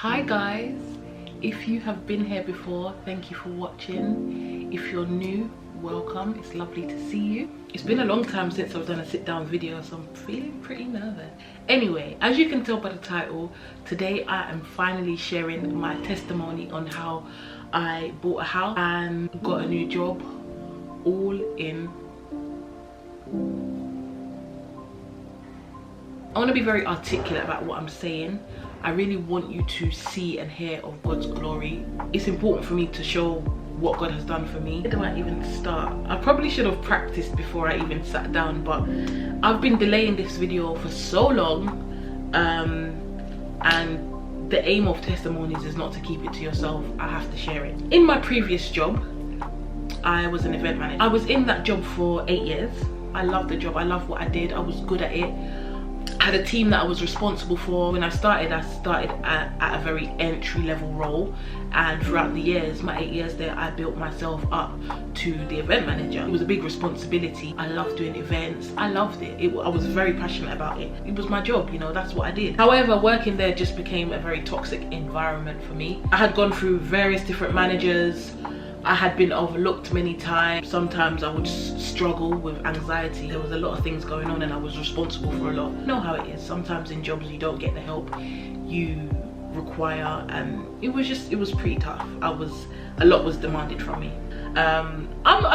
Hi guys, if you have been here before, thank you for watching. If you're new, welcome. It's lovely to see you. It's been a long time since I've done a sit down video, so I'm feeling pretty nervous. Anyway, as you can tell by the title, today I am finally sharing my testimony on how I bought a house and got a new job, all in. I want to be very articulate about what I'm saying. I really want you to see and hear of God's glory. It's important for me to show what God has done for me. Where do I even start? I probably should have practiced before I even sat down, but I've been delaying this video for so long, and the aim of testimonies is not to keep it to yourself. I have to share it. In my previous job, I was an event manager. I was in that job for 8 years. I loved the job. I loved what I did. I was good at it. I had a team that I was responsible for. When I started at a very entry-level role, and throughout the years, my 8 years there, I built myself up to the event manager. It was a big responsibility. I loved doing events. I loved it. I was very passionate about it. It was my job, you know, that's what I did. However, working there just became a very toxic environment for me. I had gone through various different managers. I had been overlooked many times. Sometimes I would struggle with anxiety. There was a lot of things going on and I was responsible for a lot. You know how it is. Sometimes in jobs you don't get the help you require, and it was pretty tough. A lot was demanded from me. I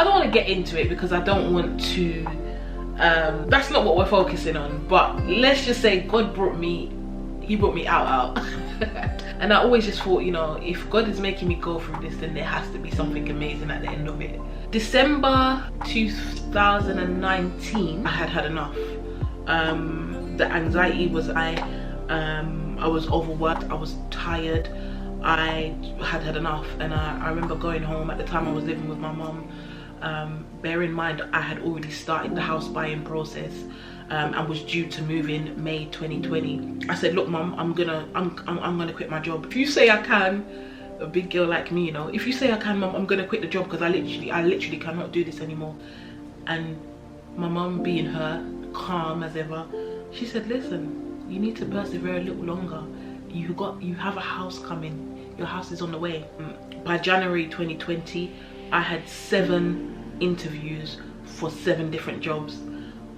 don't want to get into it because I don't want to, that's not what we're focusing on, but let's just say God brought me, he brought me out. And I always just thought, you know, if God is making me go through this, then there has to be something amazing at the end of it. December 2019, I had enough. The anxiety was, I was overworked, I was tired, I had enough. And I remember going home. At the time I was living with my mum. Bear in mind I had already started the house buying process, and was due to move in May 2020. I said, look mum, I'm gonna quit my job. If you say I can, a big girl like me, you know, if you say I can mum, I'm gonna quit the job because I literally cannot do this anymore. And my mum, being her, calm as ever, she said, listen, you need to persevere a little longer. You have a house coming, your house is on the way. By January 2020 I had 7 interviews for 7 different jobs.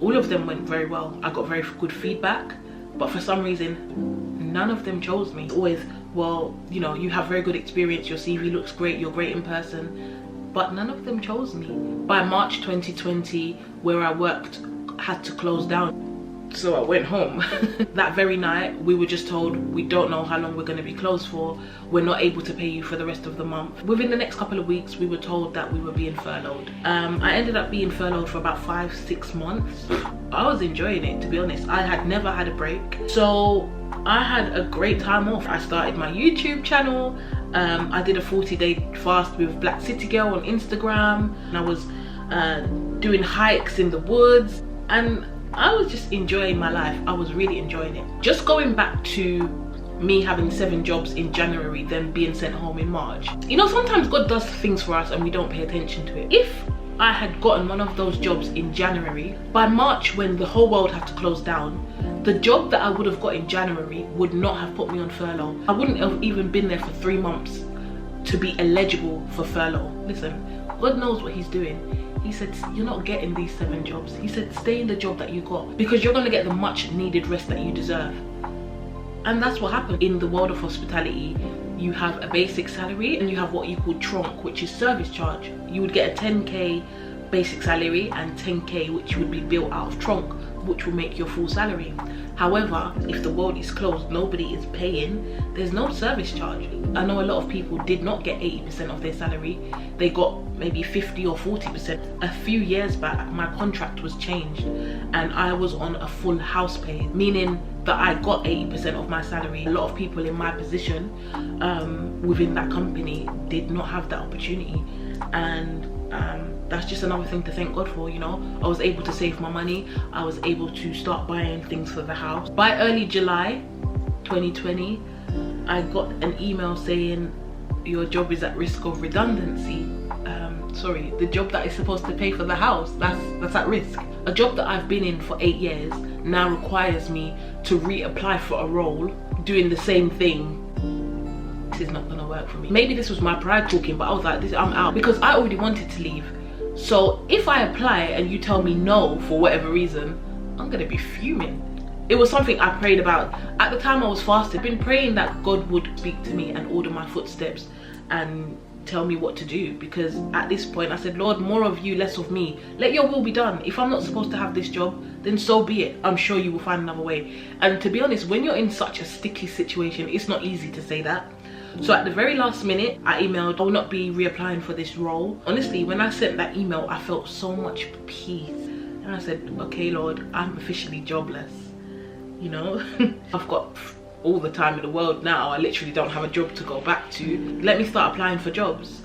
All of them went very well. I got very good feedback, but for some reason none of them chose me. Always, well, you know, you have very good experience, your CV looks great, you're great in person, but none of them chose me. By March 2020, where I worked had to close down, so I went home. That very night we were just told, we don't know how long we're going to be closed for, we're not able to pay you for the rest of the month. Within the next couple of weeks we were told that we were being furloughed. I ended up being furloughed for about 5-6 months. I was enjoying it, to be honest. I had never had a break, so I had a great time off. I started my YouTube channel. I did a 40-day fast with Black City Girl on Instagram, and I was doing hikes in the woods, and I was just enjoying my life. I was really enjoying it. Just going back to me having 7 jobs in January, then being sent home in March. You know, sometimes God does things for us and we don't pay attention to it. If I had gotten one of those jobs in January, by March, when the whole world had to close down, the job that I would have got in January would not have put me on furlough. I wouldn't have even been there for 3 months to be eligible for furlough. Listen, God knows what he's doing. He said, you're not getting these 7 jobs. He said, stay in the job that you got, because you're going to get the much needed rest that you deserve. And that's what happened. In the world of hospitality, you have a basic salary and you have what you call trunk, which is service charge. You would get a 10k basic salary and 10k which would be built out of trunk, which will make your full salary. However, if the world is closed, nobody is paying, there's no service charge. I know a lot of people did not get 80% of their salary. They got maybe 50 or 40%. A few years back, my contract was changed and I was on a full house pay, meaning that I got 80% of my salary. A lot of people in my position within that company did not have that opportunity, and that's just another thing to thank God for, you know. I was able to save my money. I was able to start buying things for the house. By early July 2020, I got an email saying your job is at risk of redundancy. Sorry, the job that is supposed to pay for the house, that's at risk. A job that I've been in for 8 years now requires me to reapply for a role doing the same thing this is not gonna work for me. Maybe this was my pride talking, but I was like, I'm out, because I already wanted to leave. So if I apply and you tell me no for whatever reason, I'm gonna be fuming. It was something I prayed about. At the time I was fasting, I've been praying that God would speak to me and order my footsteps and tell me what to do, because at this point I said, Lord, more of you, less of me. Let your will be done. If I'm not supposed to have this job, then so be it. I'm sure you will find another way. And to be honest, when you're in such a sticky situation, it's not easy to say that. So at the very last minute, I emailed, I will not be reapplying for this role. Honestly, when I sent that email, I felt so much peace. And I said, okay, Lord, I'm officially jobless. You know, I've got all the time in the world now. I literally don't have a job to go back to. Let me start applying for jobs.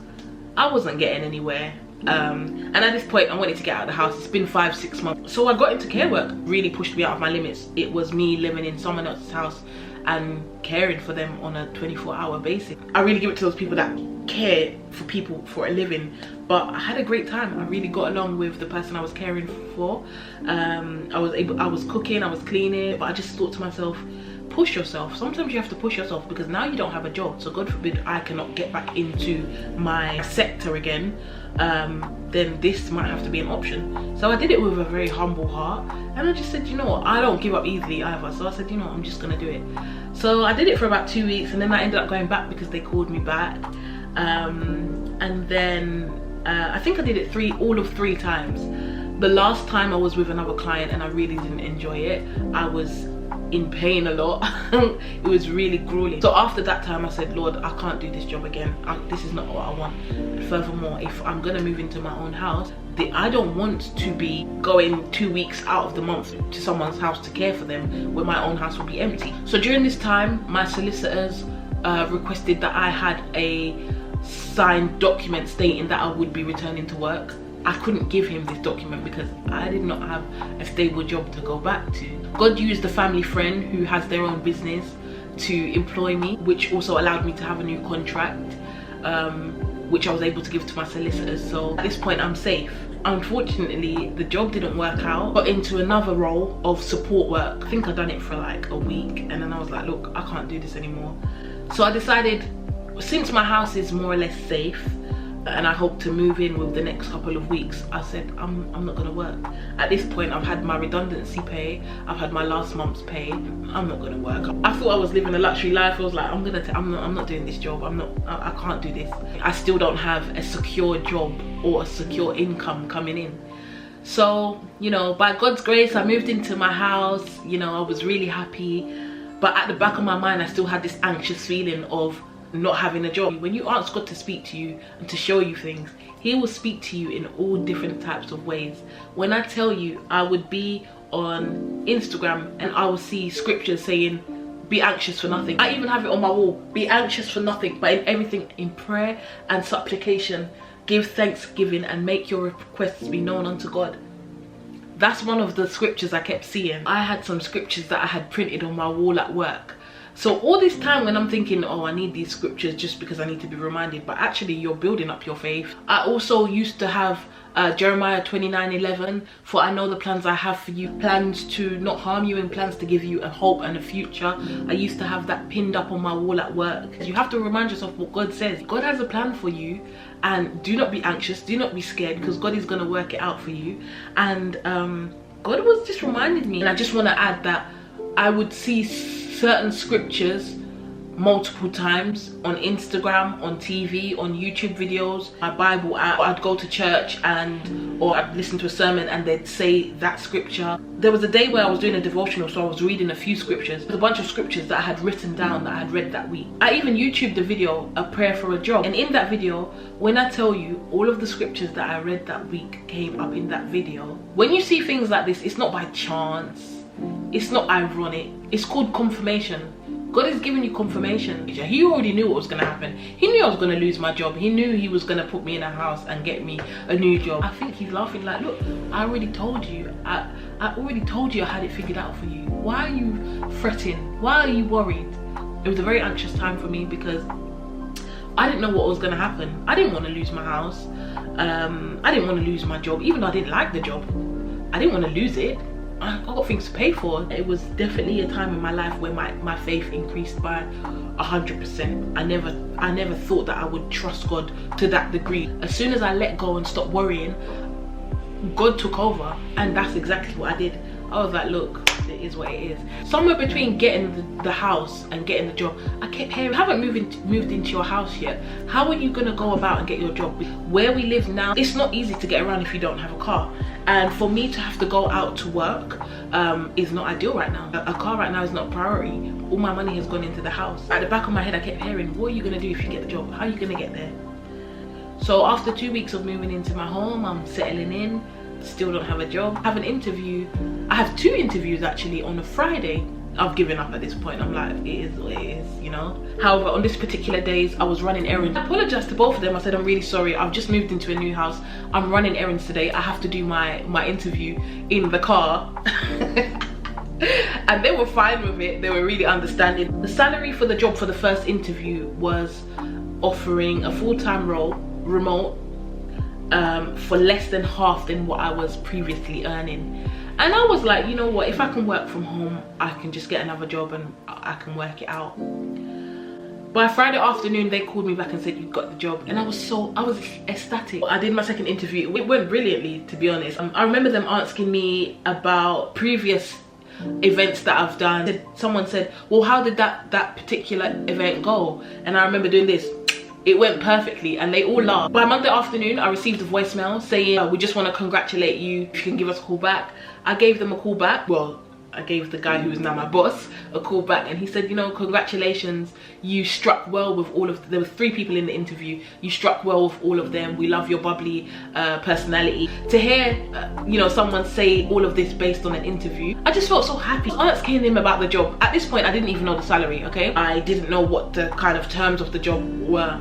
I wasn't getting anywhere. And at this point I wanted to get out of the house. It's been 5-6 months. So I got into care work. Really pushed me out of my limits. It was me living in someone else's house and caring for them on a 24-hour basis. I really give it to those people that care for people for a living. But I had a great time. I really got along with the person I was caring for. I was cooking, I was cleaning, but I just thought to myself, push yourself. Sometimes you have to push yourself, because now you don't have a job, so God forbid I cannot get back into my sector again, then this might have to be an option. So I did it with a very humble heart, and I just said, you know what, I don't give up easily either. So I said, you know what, I'm just gonna do it. So I did it for about 2 weeks, and then I ended up going back because they called me back. And then I think I did it all of three times. The last time I was with another client and I really didn't enjoy it. I was in pain a lot. It was really grueling. So after that time I said, Lord, I can't do this job again. This is not what I want. And furthermore, if I'm gonna move into my own house, I don't want to be going 2 weeks out of the month to someone's house to care for them when my own house will be empty. So during this time, my solicitors requested that I had a signed document stating that I would be returning to work. I couldn't give him this document because I did not have a stable job to go back to. God used a family friend who has their own business to employ me, which also allowed me to have a new contract, which I was able to give to my solicitors. So at this point I'm safe. Unfortunately, the job didn't work out. Got into another role of support work. I think I'd done it for like a week, and then I was like, look, I can't do this anymore. So I decided, since my house is more or less safe and I hope to move in with the next couple of weeks, I said I'm not gonna work. At this point I've had my redundancy pay, I've had my last month's pay. I'm not gonna work. I thought I was living a luxury life. I was like, I'm not doing this job. I can't do this. I still don't have a secure job or a secure income coming in. So, you know, by God's grace I moved into my house. You know, I was really happy, but at the back of my mind I still had this anxious feeling of not having a job. When you ask God to speak to you and to show you things, he will speak to you in all different types of ways. When I tell you, I would be on Instagram and I will see scriptures saying, be anxious for nothing. I even have it on my wall, be anxious for nothing, but in everything, in prayer and supplication, give thanksgiving and make your requests be known unto God. That's one of the scriptures I kept seeing. I had some scriptures that I had printed on my wall at work. So all this time when I'm thinking, oh, I need these scriptures just because I need to be reminded, but actually you're building up your faith. I also used to have Jeremiah 29:11, for I know the plans I have for you, plans to not harm you and plans to give you a hope and a future. I used to have that pinned up on my wall at work. You have to remind yourself what God says. God has a plan for you, and do not be anxious, do not be scared, because God is going to work it out for you. And God was just reminding me. And I just want to add that I would see certain scriptures multiple times on Instagram, on TV, on YouTube videos, my Bible app. I'd go to church or I'd listen to a sermon and they'd say that scripture. There was a day where I was doing a devotional, so I was reading a few scriptures. There's a bunch of scriptures that I had written down that I had read that week. I even YouTubed a video, a prayer for a job, and in that video, when I tell you all of the scriptures that I read that week came up in that video. When you see things like this, it's not by chance, it's not ironic, it's called confirmation. God is giving you confirmation. He already knew what was going to happen. He knew I was going to lose my job. He knew he was going to put me in a house and get me a new job. I think he's laughing like, look, I already told you. I already told you I had it figured out for you. Why are you fretting? Why are you worried? It was a very anxious time for me because I didn't know what was going to happen. I didn't want to lose my house. I didn't want to lose my job, even though I didn't like the job. I didn't want to lose it. I got things to pay for. It was definitely a time in my life where my faith increased by 100%. I never thought that I would trust God to that degree. As soon as I let go and stopped worrying, God took over, and that's exactly what I did. I was like, look, it is what it is. Somewhere between getting the house and getting the job, I kept hearing, you haven't moved into your house yet. How are you gonna go about and get your job? Where we live now, it's not easy to get around if you don't have a car. And for me to have to go out to work is not ideal right now. A car right now is not a priority. All my money has gone into the house. At the back of my head, I kept hearing, what are you gonna do if you get the job? How are you gonna get there? So after 2 weeks of moving into my home, I'm settling in, still don't have a job. I have an interview. I have 2 interviews actually on a Friday. I've given up at this point. I'm like, it is what it is, you know. However, on this particular days, I was running errands. I apologized to both of them. I said, I'm really sorry. I've just moved into a new house. I'm running errands today. I have to do my interview in the car. And they were fine with it. They were really understanding. The salary for the job for the first interview was offering a full-time role, remote, for less than half than what I was previously earning. And I was like, you know what, if I can work from home, I can just get another job and I can work it out. By Friday afternoon, they called me back and said, you got the job. And I was ecstatic. I did my second interview. It went brilliantly, to be honest. I remember them asking me about previous events that I've done. Someone said, well, how did that particular event go? And I remember doing this. It went perfectly, and they all laughed. By Monday afternoon, I received a voicemail saying, we just want to congratulate you. If you can give us a call back. I gave them a call back. Well, I gave the guy who is now my boss a call back, and he said, you know, congratulations, you struck well with all of, there were 3 people in the interview, you struck well with all of them, we love your bubbly personality. To hear you know, someone say all of this based on an interview, I just felt so happy. Asking him about the job, at this point I didn't even know the salary, okay? I didn't know what the kind of terms of the job were.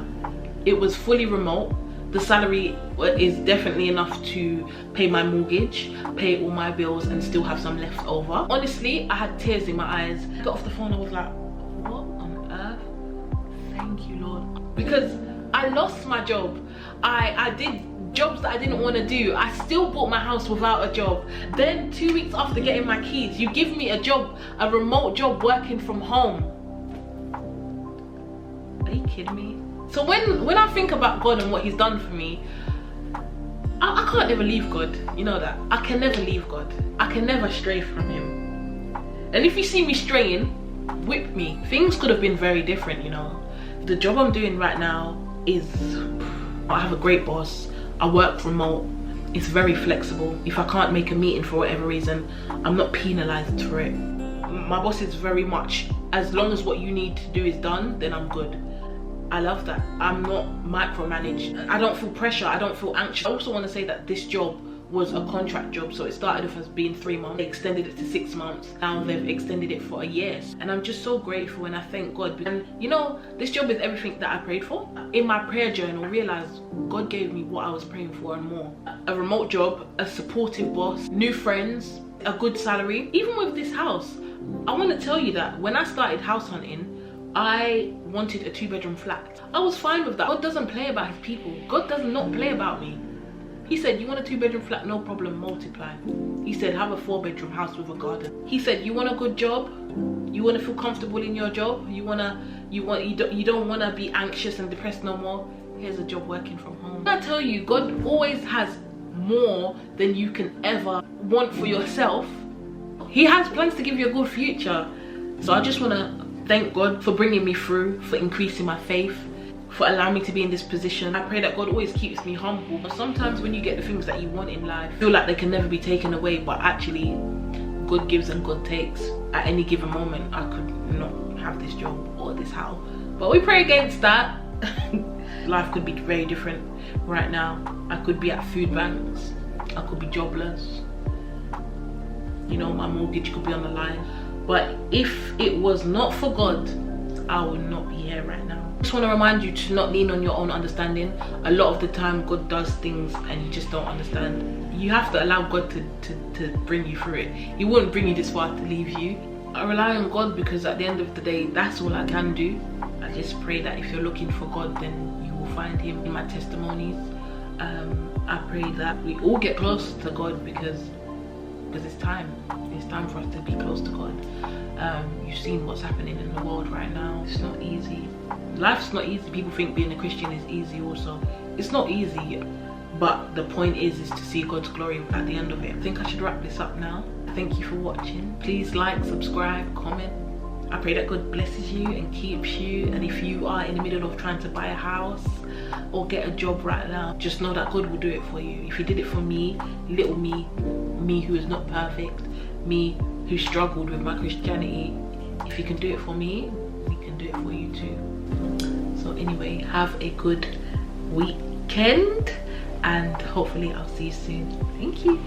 It was fully remote. The salary is definitely enough to pay my mortgage, pay all my bills, and still have some left over. Honestly, I had tears in my eyes. I got off the phone, I was like, what on earth? Thank you, Lord. Because I lost my job. I did jobs that I didn't want to do. I still bought my house without a job. Then 2 weeks after getting my keys, you give me a job, a remote job working from home. Are you kidding me? So when I think about God and what he's done for me, I can't ever leave God. You know that. I can never leave God. I can never stray from him. And if you see me straying, whip me. Things could have been very different, you know. The job I'm doing right now is, I have a great boss. I work remote. It's very flexible. If I can't make a meeting for whatever reason, I'm not penalized for it. My boss is very much, as long as what you need to do is done, then I'm good. I love that. I'm not micromanaged. I don't feel pressure. I don't feel anxious. I also want to say that this job was a contract job, so it started off as being 3 months. They extended it to 6 months. Now they've extended it for a year. And I'm just so grateful, and I thank God. And you know, this job is everything that I prayed for. In my prayer journal, I realized God gave me what I was praying for and more. A remote job, a supportive boss, new friends, a good salary. Even with this house, I want to tell you that when I started house hunting, I wanted a 2-bedroom flat. I was fine with that. God doesn't play about his people. God does not play about me. He said, you want a 2-bedroom flat? No problem, multiply. He said, have a 4-bedroom house with a garden. He said, you want a good job? You want to feel comfortable in your job? You don't want to be anxious and depressed no more? Here's a job working from home. I tell you, God always has more than you can ever want for yourself. He has plans to give you a good future. So I just want to thank God for bringing me through, for increasing my faith, for allowing me to be in this position. I pray that God always keeps me humble. But sometimes when you get the things that you want in life, you feel like they can never be taken away, but actually God gives and God takes. At any given moment, I could not have this job or this house. But we pray against that. Life could be very different right now. I could be at food banks. I could be jobless. You know, my mortgage could be on the line. But if it was not for God, I would not be here right now. I just want to remind you to not lean on your own understanding. A lot of the time, God does things and you just don't understand. You have to allow God to bring you through it. He wouldn't bring you this far to leave you. I rely on God because at the end of the day, that's all I can do. I just pray that if you're looking for God, then you will find him in my testimonies. I pray that we all get close to God because because it's time for us to be close to God. You've seen what's happening in the world right now. It's not easy. Life's not easy. People think being a Christian is easy also. It's not easy, but the point is to see God's glory at the end of it. I think I should wrap this up now. Thank you for watching. Please like, subscribe, comment. I pray that God blesses you and keeps you, and if you are in the middle of trying to buy a house or get a job right now, just know that God will do it for you. If he did it for me, little me who is not perfect, me who struggled with my Christianity, if he can do it for me, he can do it for you too. So anyway, have a good weekend and hopefully I'll see you soon. Thank you.